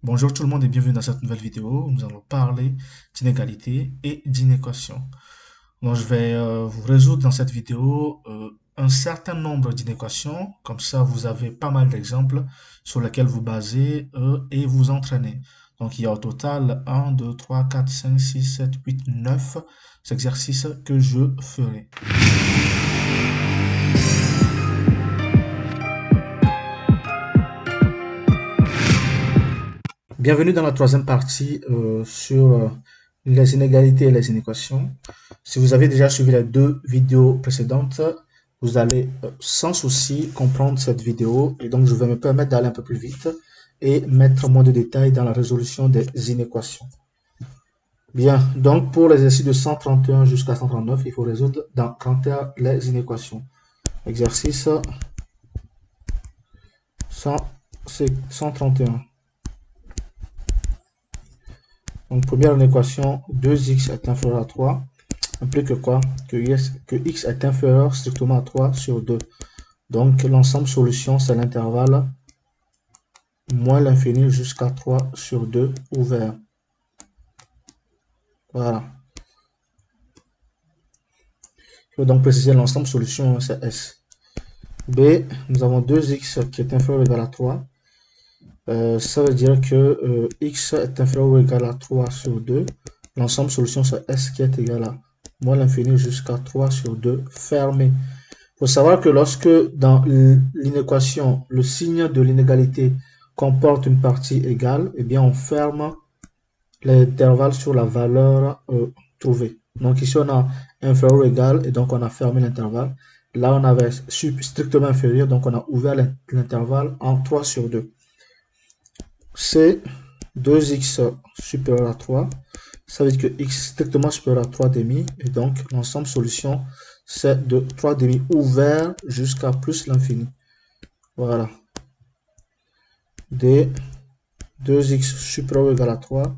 Bonjour tout le monde et bienvenue dans cette nouvelle vidéo où nous allons parler d'inégalité et d'inéquation. Donc je vais vous résoudre dans cette vidéo un certain nombre d'inéquations, comme ça vous avez pas mal d'exemples sur lesquels vous basez et vous entraînez. Donc il y a au total 1, 2, 3, 4, 5, 6, 7, 8, 9 exercices que je ferai. Bienvenue dans la troisième partie sur les inégalités et les inéquations. Si vous avez déjà suivi les deux vidéos précédentes, vous allez sans souci comprendre cette vidéo et donc je vais me permettre d'aller un peu plus vite et mettre moins de détails dans la résolution des inéquations. Bien, donc pour l'exercice de 131 jusqu'à 139, il faut résoudre dans Canter les inéquations. Exercice 131. Donc, première équation, 2x est inférieur à 3, implique quoi? Que x est inférieur strictement à 3 sur 2. Donc, l'ensemble solution, c'est l'intervalle moins l'infini jusqu'à 3 sur 2 ouvert. Voilà. Il faut donc préciser l'ensemble solution, c'est S. B, nous avons 2x qui est inférieur ou égal à 3. Ça veut dire que x est inférieur ou égal à 3 sur 2. L'ensemble solution, c'est S qui est égal à moins l'infini jusqu'à 3 sur 2 fermé. Il faut savoir que lorsque dans l'inéquation, le signe de l'inégalité comporte une partie égale, eh bien on ferme l'intervalle sur la valeur trouvée. Donc ici on a inférieur ou égal et donc on a fermé l'intervalle. Là on avait strictement inférieur, donc on a ouvert l'intervalle en 3 sur 2. C'est 2x supérieur à 3. Ça veut dire que x strictement supérieur à 3 demi. Et donc, l'ensemble solution, c'est de 3 demi ouvert jusqu'à plus l'infini. Voilà. D, 2x supérieur ou égal à 3,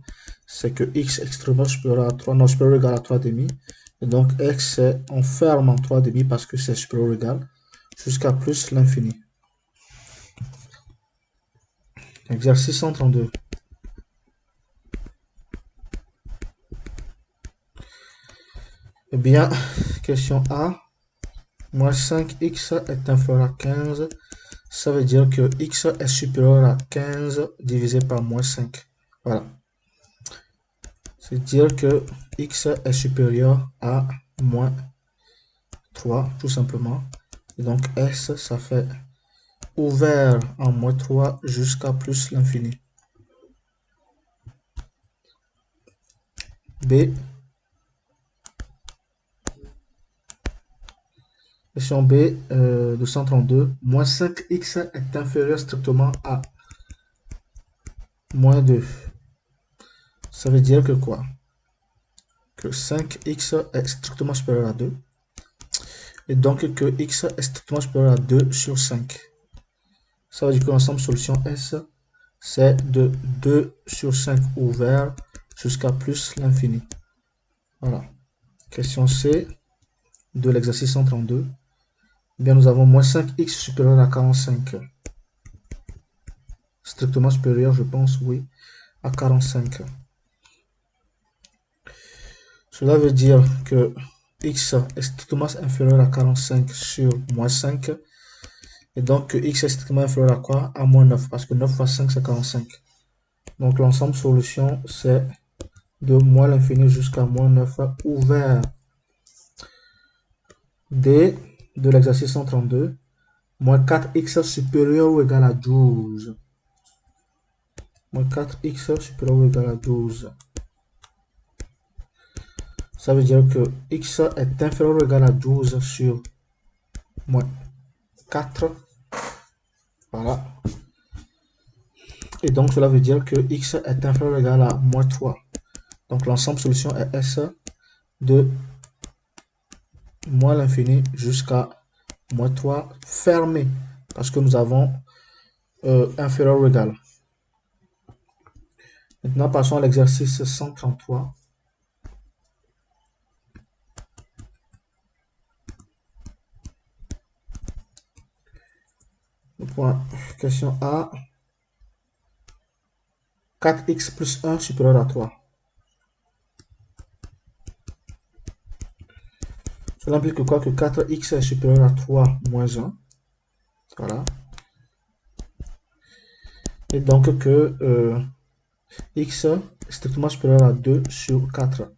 c'est que x extrêmement supérieur à 3, non supérieur ou égal à 3 demi. Et donc, x, c'est on ferme en 3 demi parce que c'est supérieur ou égal jusqu'à plus l'infini. Exercice 132. Eh bien, question A. Moins 5x est inférieur à 15. Ça veut dire que x est supérieur à 15 divisé par moins 5. Voilà. C'est-à-dire que x est supérieur à moins 3, tout simplement. Et donc S, ça fait ouvert en moins 3 jusqu'à plus l'infini. B. Question B, 232. Moins 5x est inférieur strictement à moins 2. Ça veut dire que quoi? Que 5x est strictement supérieur à 2. Et donc que x est strictement supérieur à 2 sur 5. Ça veut dire que l'ensemble solution S, c'est de 2 sur 5 ouvert jusqu'à plus l'infini. Voilà. Question C de l'exercice 132. Bien, nous avons moins 5x supérieur à 45. Strictement supérieur, je pense, oui, à 45. Cela veut dire que x est strictement inférieur à 45 sur moins 5. Et donc, x est strictement inférieur à quoi? À moins 9, parce que 9 fois 5, c'est 45. Donc, l'ensemble solution, c'est de moins l'infini jusqu'à moins 9 ouvert. D de l'exercice 132. Moins 4x supérieur ou égal à 12. Moins 4x supérieur ou égal à 12. Ça veut dire que x est inférieur ou égal à 12 sur moins 4. Voilà. Et donc, cela veut dire que x est inférieur ou égal à moins 3. Donc, l'ensemble solution est S de moins l'infini jusqu'à moins 3 fermé. Parce que nous avons inférieur ou égal. Maintenant, passons à l'exercice 133. Question A. 4x plus 1 supérieur à 3. Cela implique quoi? Que 4x est supérieur à 3 moins 1. Voilà. Et donc que x est strictement supérieur à 2 sur 4.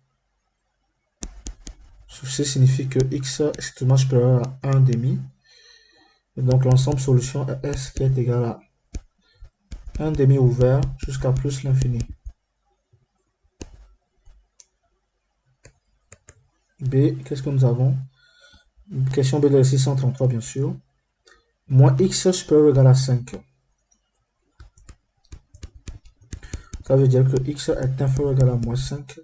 Ceci signifie que x est strictement supérieur à 1 demi. Et donc l'ensemble solution est S qui est égal à 1 demi ouvert jusqu'à plus l'infini. B, qu'est-ce que nous avons? Question B de l'exercice 133 bien sûr. Moins x supérieur ou égal à 5. Ça veut dire que x est inférieur ou égal à moins 5.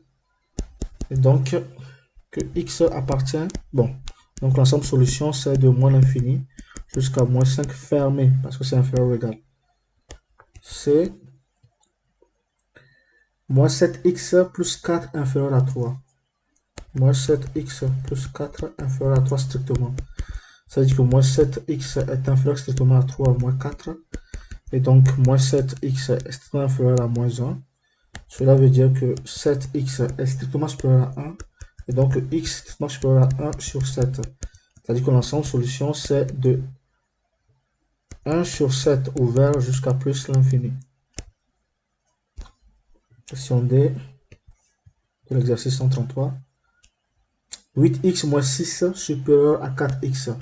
Et donc que x appartient, bon, donc l'ensemble solution c'est de moins l'infini jusqu'à moins 5 fermé, parce que c'est inférieur ou égal. C'est moins 7x plus 4 inférieur à 3. Moins 7x plus 4 inférieur à 3 strictement. Ça veut dire que moins 7x est inférieur strictement à 3 moins 4. Et donc moins 7x est strictement inférieur à moins 1. Cela veut dire que 7x est strictement supérieur à 1. Et donc x est strictement supérieur à 1 sur 7. C'est-à-dire que l'ensemble solution c'est de 1 sur 7 ouvert jusqu'à plus l'infini. Question D de l'exercice 133. 8x moins 6 supérieur à 4x.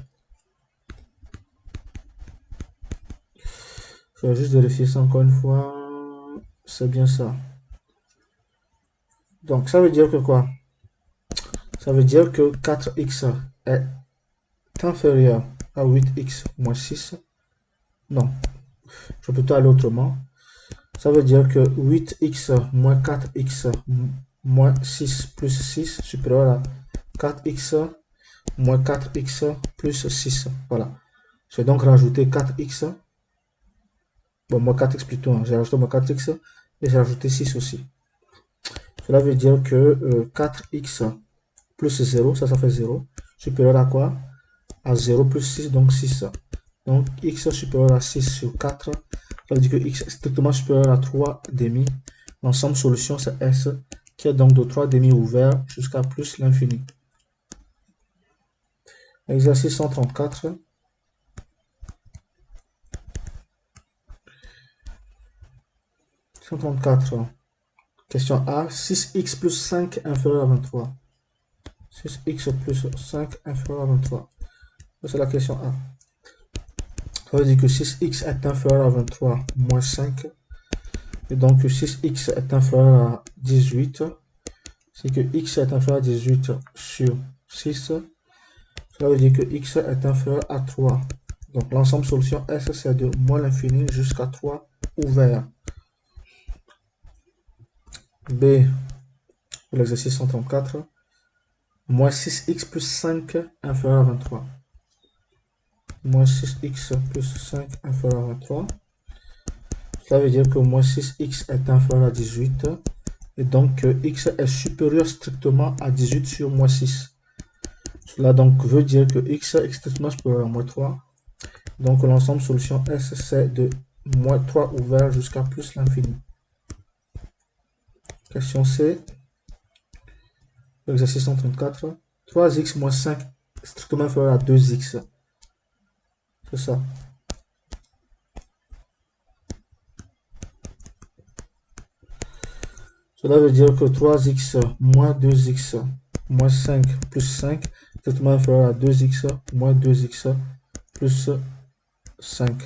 Je vais juste vérifier ça encore une fois. C'est bien ça. Donc ça veut dire que quoi? Ça veut dire que 4x est inférieur à 8x moins 6. Non, je peux plutôt aller autrement. Ça veut dire que 8x moins 4x moins 6 plus 6 supérieur à 4x moins 4x plus 6. Voilà. Je vais donc rajouter 4x. Bon, moins 4x plutôt. J'ai rajouté moins 4x et j'ai rajouté 6 aussi. Cela veut dire que 4x plus 0, ça fait 0. Supérieur à quoi? À 0 plus 6, donc 6. Donc x supérieur à 6 sur 4. Ça veut dire que x est strictement supérieur à 3 demi. L'ensemble solution c'est S qui est donc de 3 demi ouvert jusqu'à plus l'infini. Exercice 134. Question A. 6x plus 5 inférieur à 23. 6x plus 5 inférieur à 23. C'est la question A. Ça veut dire que 6x est inférieur à 23 moins 5. Et donc 6x est inférieur à 18. C'est que x est inférieur à 18 sur 6. Cela veut dire que x est inférieur à 3. Donc l'ensemble solution S c'est de moins l'infini jusqu'à 3 ouvert. B, l'exercice 134. Moins 6x plus 5 inférieur à 23. Moins 6x plus 5 inférieur à 23. Cela veut dire que moins 6x est inférieur à 18. Et donc x est supérieur strictement à 18 sur moins 6. Cela donc veut dire que x est strictement supérieur à moins 3. Donc l'ensemble solution S c'est de moins 3 ouvert jusqu'à plus l'infini. Question C. Exercice 134. 3x moins 5 strictement inférieur à 2x. C'est ça. Cela veut dire que 3x moins 2x moins 5 plus 5 strictement inférieur à 2x moins 2x plus 5.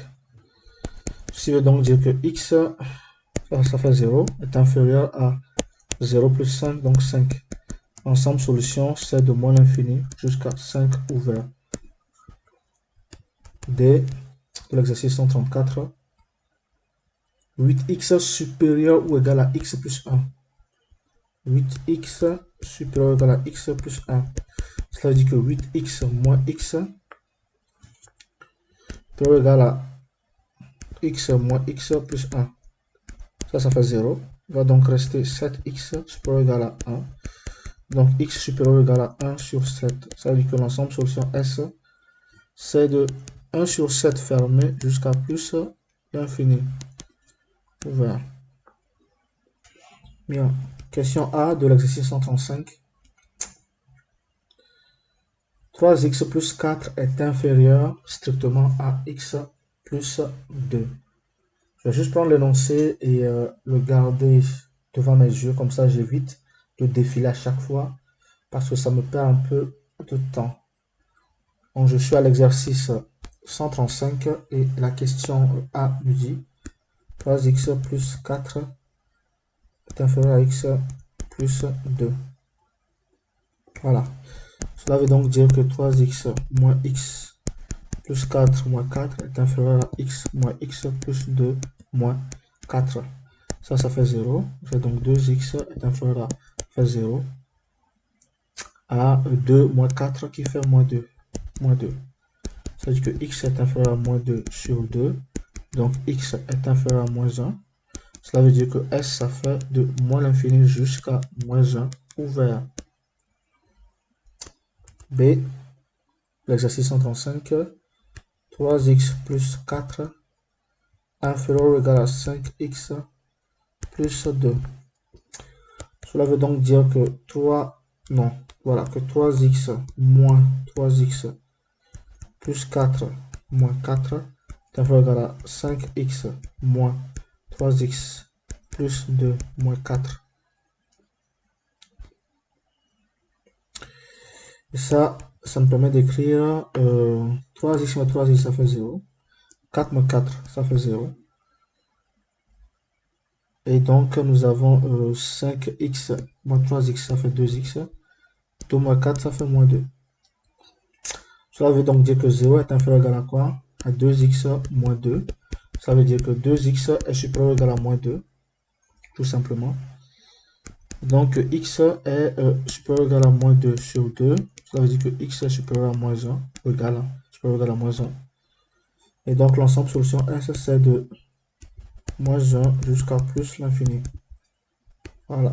Ceci veut donc dire que x, ça fait 0, est inférieur à 0 plus 5, donc 5. Ensemble solution, c'est de moins l'infini jusqu'à 5 ouvert. D, de l'exercice 134. 8x supérieur ou égal à x plus 1. 8x supérieur ou égal à x plus 1. Cela veut dire que 8x moins x supérieur ou égal à x moins x plus 1. Ça fait 0. Il va donc rester 7x supérieur ou égal à 1. Donc x supérieur ou égal à 1 sur 7. Ça veut dire que l'ensemble solution S, c'est de 1 sur 7 fermé jusqu'à plus l'infini ouvert. Bien. Question A de l'exercice 135. 3x plus 4 est inférieur strictement à x plus 2. Je vais juste prendre l'énoncé et le garder devant mes yeux, comme ça j'évite de défiler à chaque fois, parce que ça me perd un peu de temps. Donc je suis à l'exercice 135 et la question A me dit 3x plus 4 est inférieur à x plus 2. Voilà. Cela veut donc dire que 3x moins x plus 4 moins 4 est inférieur à x moins x plus 2 moins 4. Ça fait 0. J'ai donc 2x est inférieur à fait 0 à 2 moins 4 qui fait moins 2. Moins 2. Ça veut dire que x est inférieur à moins 2 sur 2. Donc x est inférieur à moins 1. Cela veut dire que S, ça fait de moins l'infini jusqu'à moins 1 ouvert. B, l'exercice 135, 3x plus 4 inférieur ou égal à 5x plus 2. Cela veut donc dire que 3x moins 3x plus 4 moins 4 est inférieur ou égal à 5x moins 3x plus 2 moins 4. Et ça me permet d'écrire 3x moins 3x, ça fait 0. 4 moins 4, ça fait 0. Et donc, nous avons 5x moins 3x, ça fait 2x. 2 moins 4, ça fait moins 2. Cela veut donc dire que 0 est inférieur ou égal à quoi? À 2x moins 2. Ça veut dire que 2x est supérieur ou égal à moins 2. Tout simplement. Donc, x est supérieur ou égal à moins 2 sur 2. Cela veut dire que x est supérieur à moins 1. Ou égal, supérieur ou égal à moins 1. Et donc, l'ensemble solution S, c'est de moins 1 jusqu'à plus l'infini. Voilà.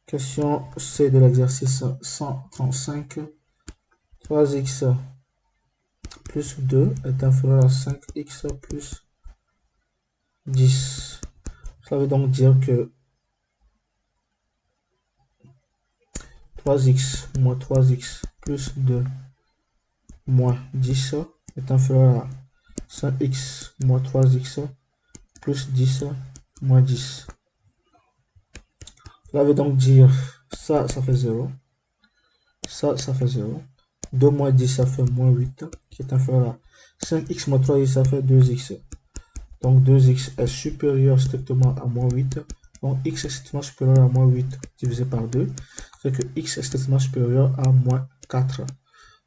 Question C de l'exercice 135. 3x plus 2 est inférieur à 5x plus 10. Ça veut donc dire que 3x moins 3x plus 2 moins 10 est inférieur à 5x moins 3x plus 10 moins 10. Cela veut donc dire ça fait 0. Ça fait 0. 2 moins 10, ça fait moins 8, qui est inférieur à 5x moins 3x, ça fait 2x. Donc 2x est supérieur strictement à moins 8. Donc x est strictement supérieur à moins 8 divisé par 2. C'est que x est strictement supérieur à moins 4.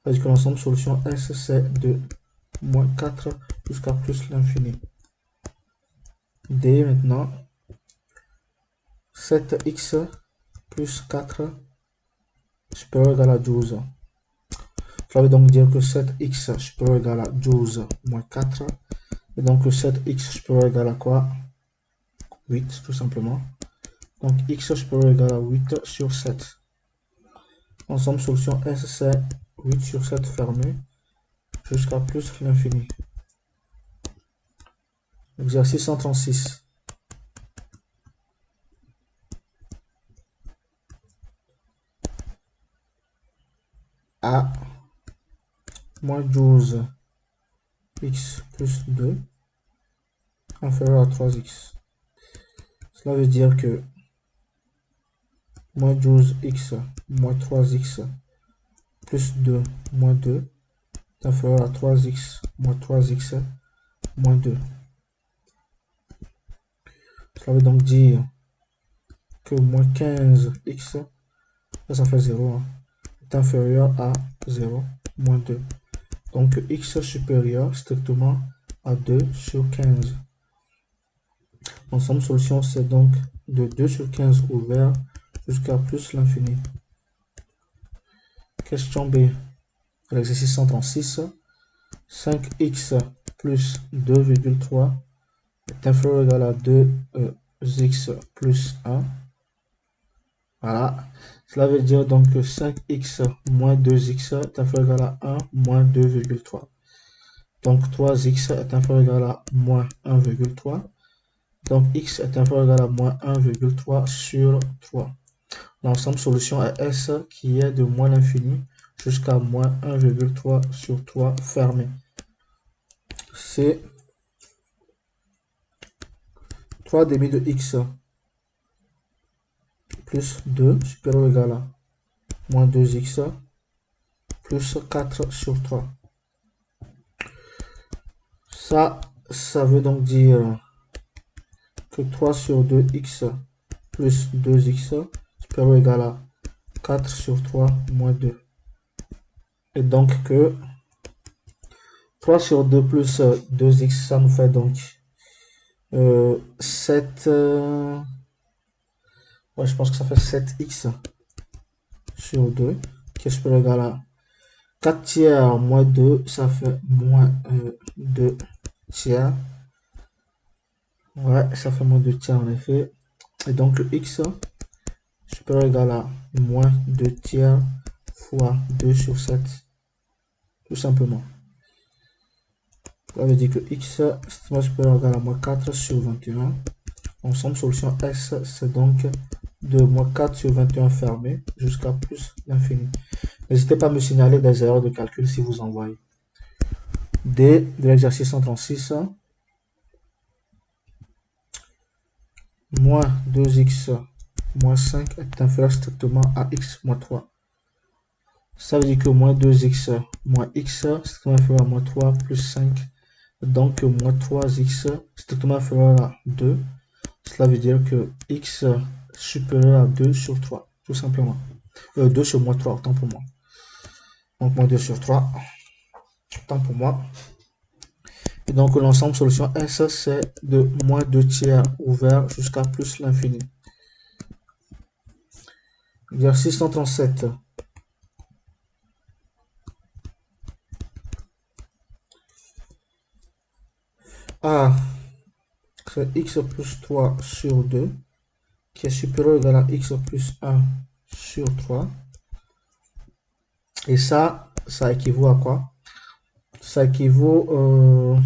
C'est-à-dire que l'ensemble solution S, c'est de moins 4 jusqu'à plus l'infini. D maintenant. 7x plus 4 supérieur ou égal à 12. Ça veut donc dire que 7x supérieur ou égal à 12 moins 4. Et donc 7x supérieur ou égal à quoi? 8 tout simplement. Donc x supérieur ou égal à 8 sur 7. Ensemble solution S, c'est 8 sur 7 fermé jusqu'à plus l'infini. Exercice 136. A moins 12 x plus 2 inférieur à 3x. Cela veut dire que moins 12x moins 3x plus 2 moins 2 est inférieur à 3x moins 3x moins 2. Cela veut donc dire que moins 15x, ça fait 0, hein, est inférieur à 0, moins 2. Donc x supérieur strictement à 2 sur 15. Ensemble solution, c'est donc de 2 sur 15 ouvert jusqu'à plus l'infini. Question B. L'exercice 136. 5x plus 2,3 est inférieur ou égal à 2x plus 1. Voilà. Cela veut dire donc que 5x moins 2x est inférieur ou égal à 1 moins 2,3. Donc 3x est inférieur ou égal à moins 1,3. Donc x est inférieur ou égal à moins 1,3 sur 3. L'ensemble solution est S qui est de moins l'infini jusqu'à moins 1,3 sur 3 fermé. C'est 3 demi de x plus 2 supérieur ou égal à moins 2x plus 4 sur 3. Ça veut donc dire que 3 sur 2x plus 2x supérieur ou égal à 4 sur 3 moins 2. Et donc que 3 sur 2 plus 2x, ça nous fait donc 7... ouais, je pense que ça fait 7x sur 2, qui est supérieur ou égal à 4 tiers moins 2, ça fait moins 2 tiers. Ouais, ça fait moins 2 tiers en effet. Et donc le x supérieur ou égal à moins 2 tiers fois 2 sur 7. Tout simplement. Ça veut dire que x est supérieur ou égal à moins 4 sur 21. Ensemble, solution S, c'est donc de moins 4 sur 21 fermé jusqu'à plus l'infini. N'hésitez pas à me signaler des erreurs de calcul si vous en voyez. D de l'exercice 136. Moins 2x moins 5 est inférieur strictement à x moins 3. Ça veut dire que moins 2x moins x strictement inférieur à moins 3 plus 5. Donc moins 3x strictement inférieur à 2. Cela veut dire que x supérieur à 2 sur 3. Tout simplement. 2 sur moins 3, autant pour moi. Donc moins 2 sur 3. Autant pour moi. Et donc l'ensemble solution S, c'est de moins 2 tiers ouvert jusqu'à plus l'infini. Exercice 137. A, c'est x plus 3 sur 2, qui est supérieur ou égal à x plus 1 sur 3. Et ça équivaut à quoi? Ça équivaut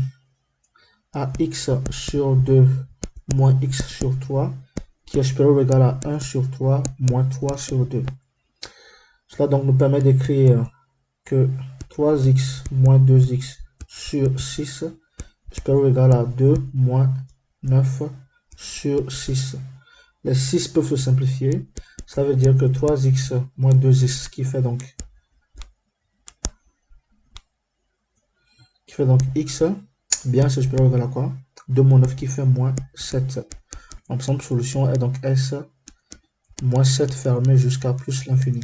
à x sur 2 moins x sur 3, qui est supérieur ou égal à 1 sur 3 moins 3 sur 2. Cela donc nous permet d'écrire que 3x moins 2x sur 6 supérieur ou égal à 2 moins 9 sur 6. Les 6 peuvent se simplifier. Ça veut dire que 3x moins 2x qui fait donc x, bien c'est supérieur ou égal à quoi? 2 moins 9 qui fait moins 7. L'ensemble solution est donc S moins 7 fermé jusqu'à plus l'infini.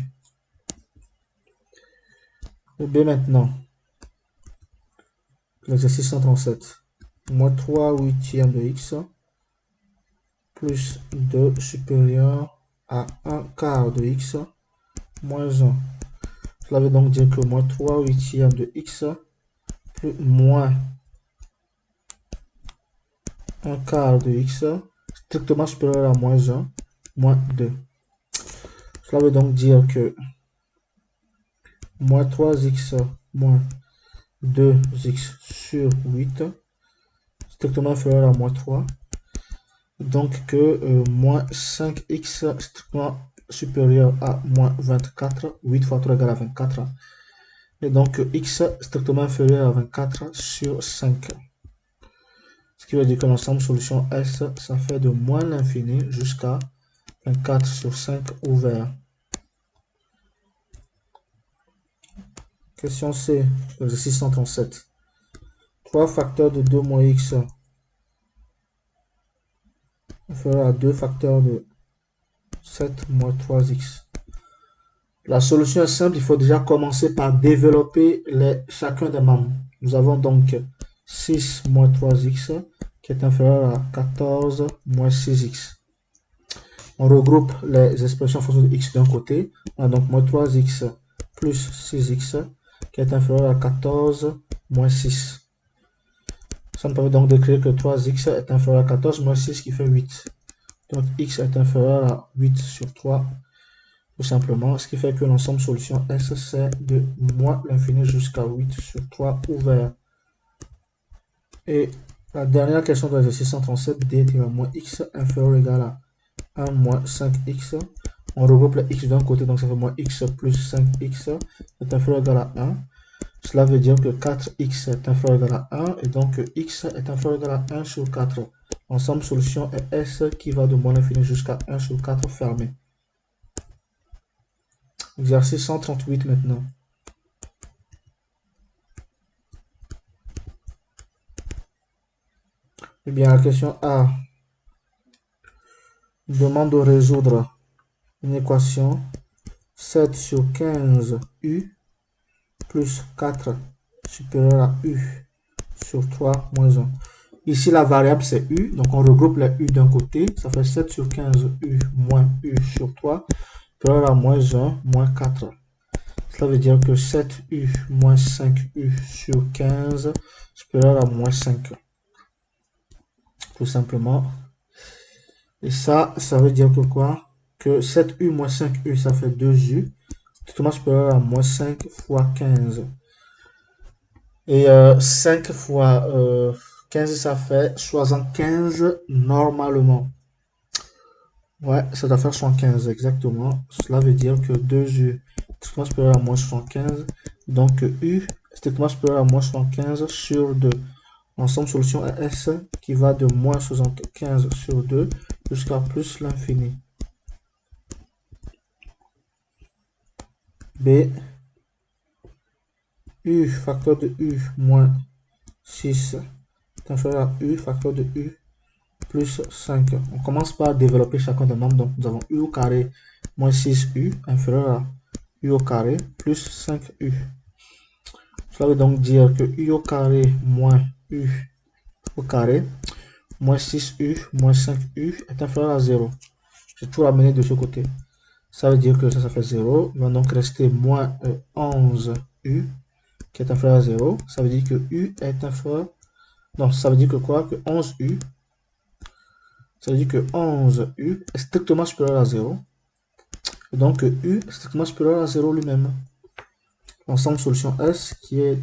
B maintenant. L'exercice 137. Moins 3 huitièmes de x plus 2 supérieur à 1 quart de x moins 1. Cela veut donc dire que moins 3 huitièmes de x plus moins 1 quart de x strictement supérieur à moins 1 moins 2. Cela veut donc dire que moins 3x moins 2x sur 8 strictement inférieur à moins 3. Donc que moins 5x strictement supérieur à moins 24. 8 fois 3 égale à 24. Et donc x strictement inférieur à 24 sur 5. Ce qui veut dire que l'ensemble solution S, ça fait de moins l'infini jusqu'à 24 sur 5 ouvert. Question C, exercice 137. 3 facteurs de 2 moins x inférieur à 2 facteurs de 7 moins 3x. La solution est simple, il faut déjà commencer par développer chacun des membres. Nous avons donc 6 moins 3x qui est inférieur à 14 moins 6x. On regroupe les expressions en fonction de x d'un côté. On a donc moins 3x plus 6x qui est inférieur à 14 moins 6. Ça nous permet donc d'écrire que 3x est inférieur à 14 moins 6 qui fait 8. Donc x est inférieur à 8 sur 3. Tout simplement, ce qui fait que l'ensemble solution S, c'est de moins l'infini jusqu'à 8 sur 3 ouvert. Et La dernière question de l'exercice 137, d moins x inférieur ou égal à 1 moins 5x. On regroupe les x d'un côté, donc ça fait moins x plus 5x est inférieur ou égal à 1. Cela veut dire que 4x est inférieur ou égal à 1 et donc x est inférieur ou égal à 1 sur 4. L'ensemble solution est S qui va de moins l'infini jusqu'à 1 sur 4 fermé. Exercice 138 maintenant. Eh bien, la question A demande de résoudre une équation 7 sur 15 u plus 4 supérieur à u sur 3 moins 1. Ici, la variable, c'est u. Donc, on regroupe les u d'un côté. Ça fait 7 sur 15 u moins u sur 3 supérieur à moins 1 moins 4. Cela veut dire que 7u moins 5u sur 15 supérieur à moins 5. Tout simplement. Et ça veut dire que quoi? Que 7u moins 5u, ça fait 2u. Tout supérieur à moins 5 fois 15. Et 5 fois 15, ça fait 75 normalement. Ouais, ça doit faire 75 exactement. Cela veut dire que 2u strictement supérieur à moins 75. Donc u strictement supérieur à moins 75 sur 2. L'ensemble solution est S qui va de moins 75 sur 2 jusqu'à plus l'infini. B, u facteur de u moins 6 est inférieur à u facteur de u plus 5. On commence par développer chacun des membres. Donc nous avons u au carré moins 6u inférieur à u au carré plus 5u. Cela veut donc dire que u au carré moins u au carré moins 6u moins 5u est inférieur à 0. J'ai tout ramené de ce côté. Ça veut dire que ça fait 0. Il va donc rester moins 11u qui est inférieur à 0. Ça veut dire que u est inférieur. Non, ça veut dire que quoi? Que 11u. Ça veut dire que 11u est strictement supérieur à 0. Et donc u est strictement supérieur à 0 lui-même. L'ensemble solution S qui est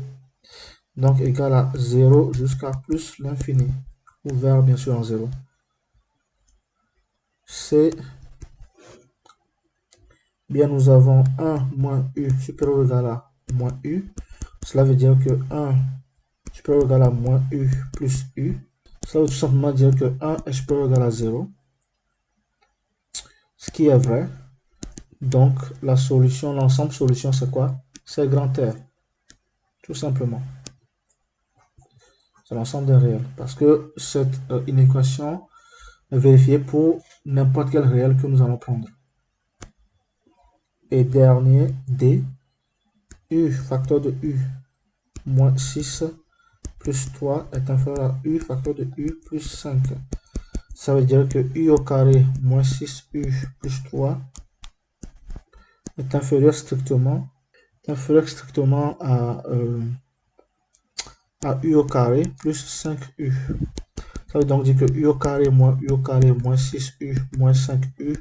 donc égal à 0 jusqu'à plus l'infini. Ouvert bien sûr en 0. C. Bien, nous avons 1 moins u supérieur ou égal à moins u. Cela veut dire que 1 supérieur ou égal à moins u plus u. Cela veut tout simplement dire que 1 est supérieur ou égal à 0. Ce qui est vrai. Donc, la solution, l'ensemble solution, c'est quoi? C'est grand R. Tout simplement. C'est l'ensemble des réels. Parce que cette inéquation est vérifiée pour n'importe quel réel que nous allons prendre. Et dernier, D. U facteur de u moins 6 plus 3 est inférieur à u facteur de u plus 5. Ça veut dire que u au carré moins 6u plus 3 est inférieur strictement à u au carré plus 5u. Ça veut donc dire que u au carré moins 6u moins 5u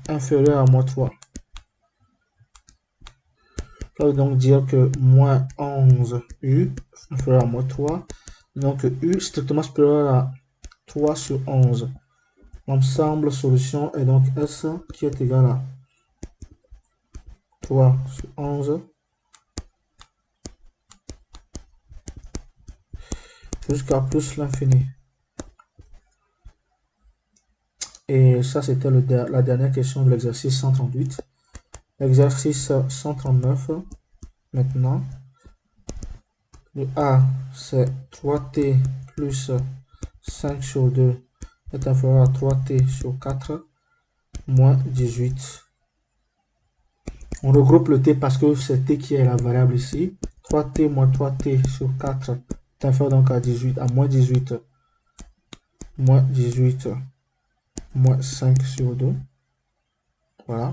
inférieur à moins 3. Ça veut donc dire que moins 11u inférieur à moins 3. Donc u strictement supérieur à 3 sur 11. L'ensemble solution est donc S qui est égal à 3 sur 11 jusqu'à plus l'infini. Et ça, c'était la dernière question de l'exercice 138. L'exercice 139, maintenant. Le A, c'est 3t plus 5 sur 2 est inférieur à 3t sur 4 moins 18. On regroupe le t parce que c'est t qui est la variable ici. 3t moins 3t sur 4 est inférieur donc à 18, à moins 18. Moins 18 moins 5 sur 2. Voilà.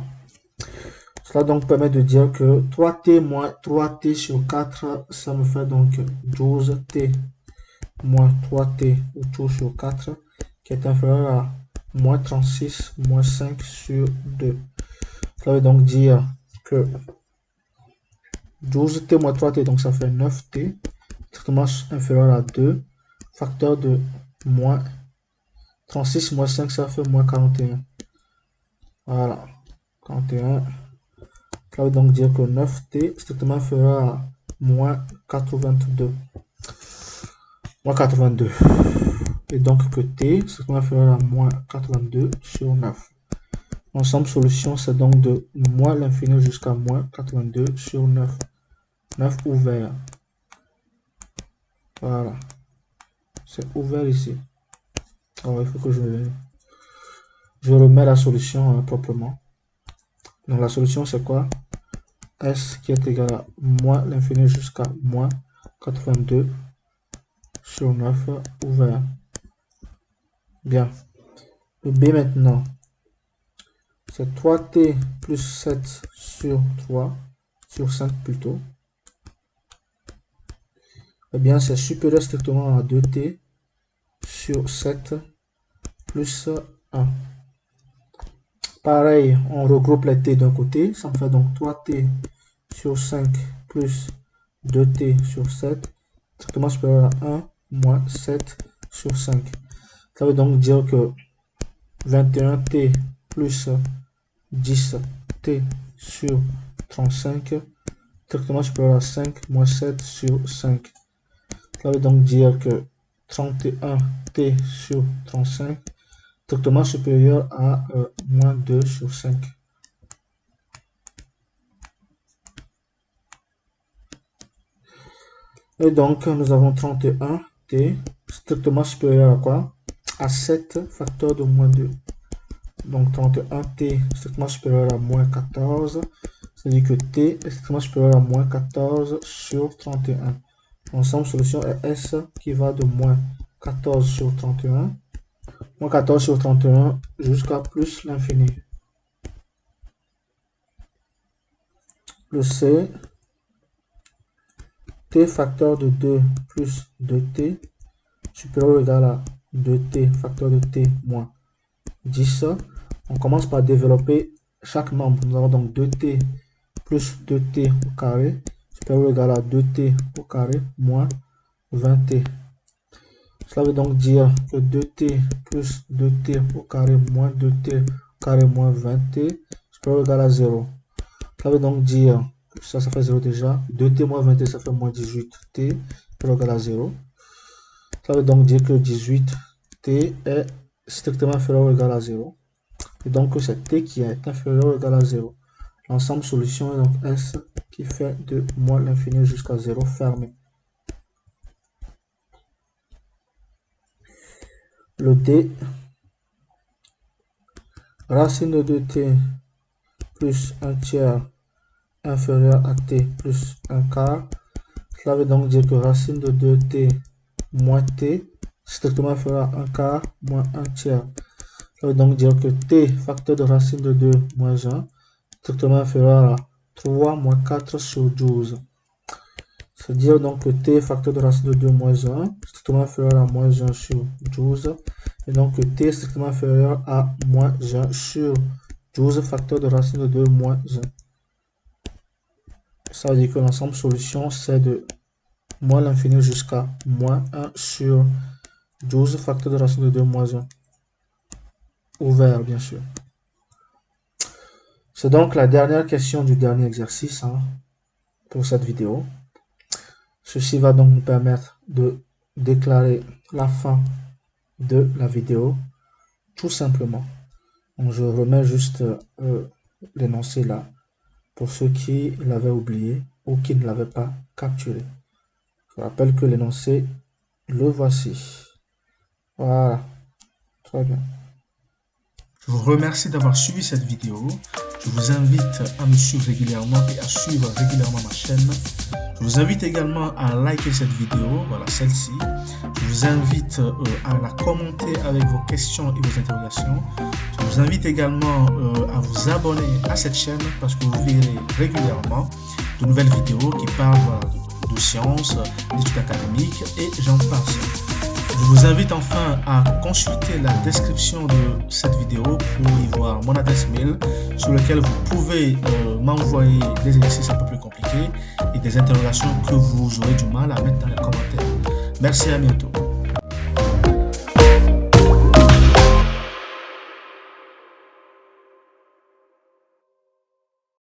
Cela donc permet de dire que 3t moins 3t sur 4, ça me fait donc 12t moins 3t autour sur 4, qui est inférieur à moins 36 moins 5 sur 2. Ça veut donc dire que 12t moins 3t, donc ça fait 9t, strictement inférieur à 2. facteur de moins 36 moins 5, ça fait moins 41. Voilà, 41. Ça veut donc dire que 9t strictement inférieur à moins 82. Moins 82. Et donc que t strictement inférieur à moins 82 sur 9. L'ensemble solution, c'est donc de moins l'infini jusqu'à moins 82 sur 9. 9 ouvert. Voilà. C'est ouvert ici. Alors, il faut que je remets la solution proprement. Donc, la solution, c'est quoi? S qui est égal à moins l'infini jusqu'à moins 82 sur 9 ouvert. Bien. Le B maintenant, c'est 3t plus 7 sur 3, sur 5 plutôt. Eh bien, c'est supérieur strictement à 2t sur 7 plus 1. Pareil, on regroupe les t d'un côté. Ça me fait donc 3t sur 5 plus 2t sur 7, strictement supérieur à 1 moins 7 sur 5. Ça veut donc dire que 21t plus 10t sur 35, strictement supérieur à 5 moins 7 sur 5. Ça veut donc dire que 31t sur 35, strictement supérieur à moins 2 sur 5. Et donc, nous avons 31t strictement supérieur à quoi? À 7 facteur de moins 2. Donc, 31t strictement supérieur à moins 14. C'est-à-dire que t est strictement supérieur à moins 14 sur 31. L'ensemble solution est S qui va de moins 14 sur 31. Moins 14 sur 31 jusqu'à plus l'infini. Le C, t facteur de 2 plus 2t supérieur ou égal à 2t facteur de t moins 10. On commence par développer chaque membre. Nous avons donc 2t plus 2t au carré supérieur ou égal à 2t au carré moins 20t. Cela veut donc dire que 2t plus 2t au carré moins 2t au carré moins 20t supérieur ou égal à 0. Ça veut donc dire que ça fait 0 déjà. 2t moins 20t, ça fait moins 18t supérieur ou égal à 0. Ça veut donc dire que 18t est strictement inférieur ou égal à 0. Et donc c'est t qui est inférieur ou égal à 0. L'ensemble solution est donc S qui fait de moins l'infini jusqu'à 0 fermé. Le D, racine de 2t plus 1 tiers inférieur à t plus 1 quart. Cela veut donc dire que racine de 2t moins t strictement inférieur à 1 quart moins 1 tiers. Ça veut donc dire que t facteur de racine de 2 moins 1 strictement inférieur à 3 moins 4 sur 12. C'est-à-dire donc que t facteur de racine de 2 moins 1 strictement inférieur à moins 1 sur 12. Et donc que t strictement inférieur à moins 1 sur 12 facteur de racine de 2 moins 1. Ça veut dire que l'ensemble solution c'est de moins l'infini jusqu'à moins 1 sur 12 facteur de racine de 2 moins 1. Ouvert bien sûr. C'est donc la dernière question du dernier exercice pour cette vidéo. Ceci va donc nous permettre de déclarer la fin de la vidéo, tout simplement. Donc je remets juste l'énoncé là, pour ceux qui l'avaient oublié ou qui ne l'avaient pas capturé. Je rappelle que l'énoncé, le voici. Voilà, très bien. Je vous remercie d'avoir suivi cette vidéo. Je vous invite à me suivre régulièrement et à suivre régulièrement ma chaîne. Je vous invite également à liker cette vidéo, voilà celle-ci. Je vous invite à la commenter avec vos questions et vos interrogations. Je vous invite également à vous abonner à cette chaîne parce que vous verrez régulièrement de nouvelles vidéos qui parlent de sciences, d'études académiques et j'en passe. Je vous invite enfin à consulter la description de cette vidéo pour y voir mon adresse mail sur laquelle vous pouvez m'envoyer des exercices un peu plus compliqués et des interrogations que vous aurez du mal à mettre dans les commentaires. Merci, à bientôt.